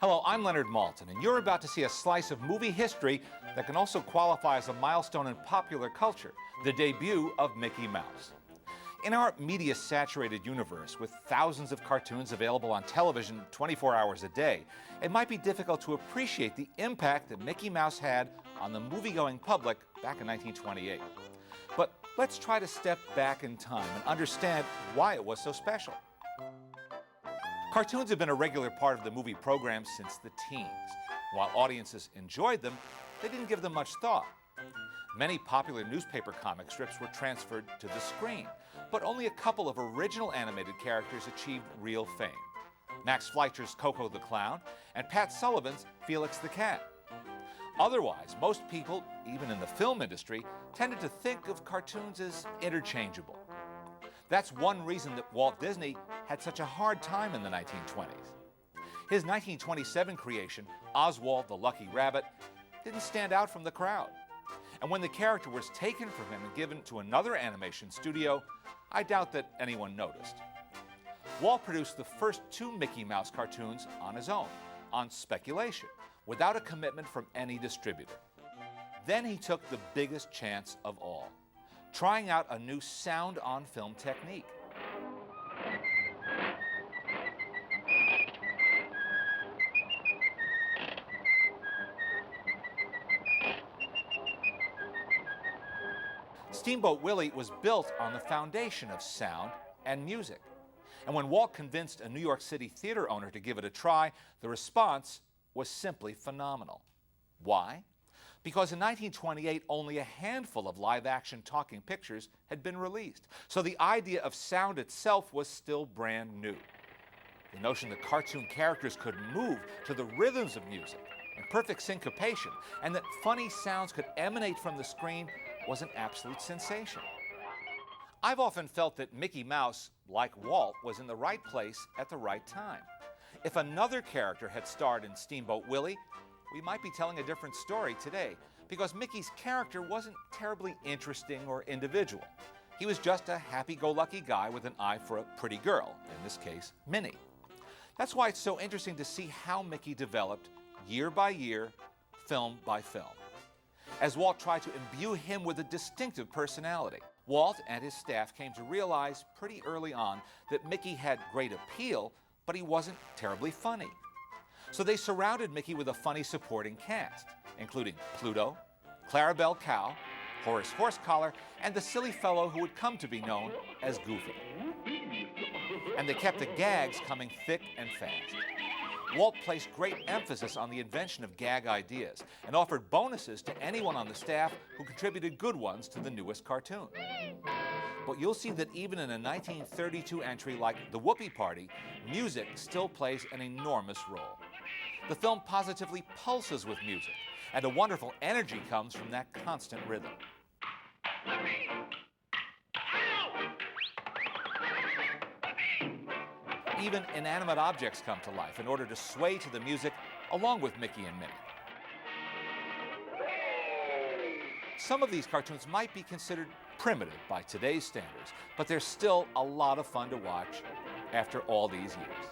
Hello, I'm Leonard Maltin, and you're about to see a slice of movie history that can also qualify as a milestone in popular culture, the debut of Mickey Mouse. In our media-saturated universe, with thousands of cartoons available on television 24 hours a day, it might be difficult to appreciate the impact that Mickey Mouse had on the movie-going public back in 1928. But let's try to step back in time and understand why it was so special. Cartoons have been a regular part of the movie program since the teens. While audiences enjoyed them, they didn't give them much thought. Many popular newspaper comic strips were transferred to the screen, but only a couple of original animated characters achieved real fame: Max Fleischer's Coco the Clown and Pat Sullivan's Felix the Cat. Otherwise, most people, even in the film industry, tended to think of cartoons as interchangeable. That's one reason that Walt Disney had such a hard time in the 1920s. His 1927 creation, Oswald the Lucky Rabbit, didn't stand out from the crowd. And when the character was taken from him and given to another animation studio, I doubt that anyone noticed. Walt produced the first two Mickey Mouse cartoons on his own, on speculation, without a commitment from any distributor. Then he took the biggest chance of all, trying out a new sound-on-film technique. Steamboat Willie was built on the foundation of sound and music. And when Walt convinced a New York City theater owner to give it a try, the response was simply phenomenal. Why? Because in 1928, only a handful of live-action talking pictures had been released. So the idea of sound itself was still brand new. The notion that cartoon characters could move to the rhythms of music in perfect syncopation, and that funny sounds could emanate from the screen, was an absolute sensation. I've often felt that Mickey Mouse, like Walt, was in the right place at the right time. If another character had starred in Steamboat Willie, we might be telling a different story today, because Mickey's character wasn't terribly interesting or individual. He was just a happy-go-lucky guy with an eye for a pretty girl, in this case, Minnie. That's why it's so interesting to see how Mickey developed year by year, film by film, as Walt tried to imbue him with a distinctive personality. Walt and his staff came to realize pretty early on that Mickey had great appeal, but he wasn't terribly funny. So they surrounded Mickey with a funny supporting cast, including Pluto, Clarabelle Cow, Horace Horsecollar, and the silly fellow who would come to be known as Goofy. And they kept the gags coming thick and fast. Walt placed great emphasis on the invention of gag ideas and offered bonuses to anyone on the staff who contributed good ones to the newest cartoon. But you'll see that even in a 1932 entry like The Whoopee Party, music still plays an enormous role. The film positively pulses with music, and a wonderful energy comes from that constant rhythm. Even inanimate objects come to life in order to sway to the music along with Mickey and Minnie. Some of these cartoons might be considered primitive by today's standards, but they're still a lot of fun to watch after all these years.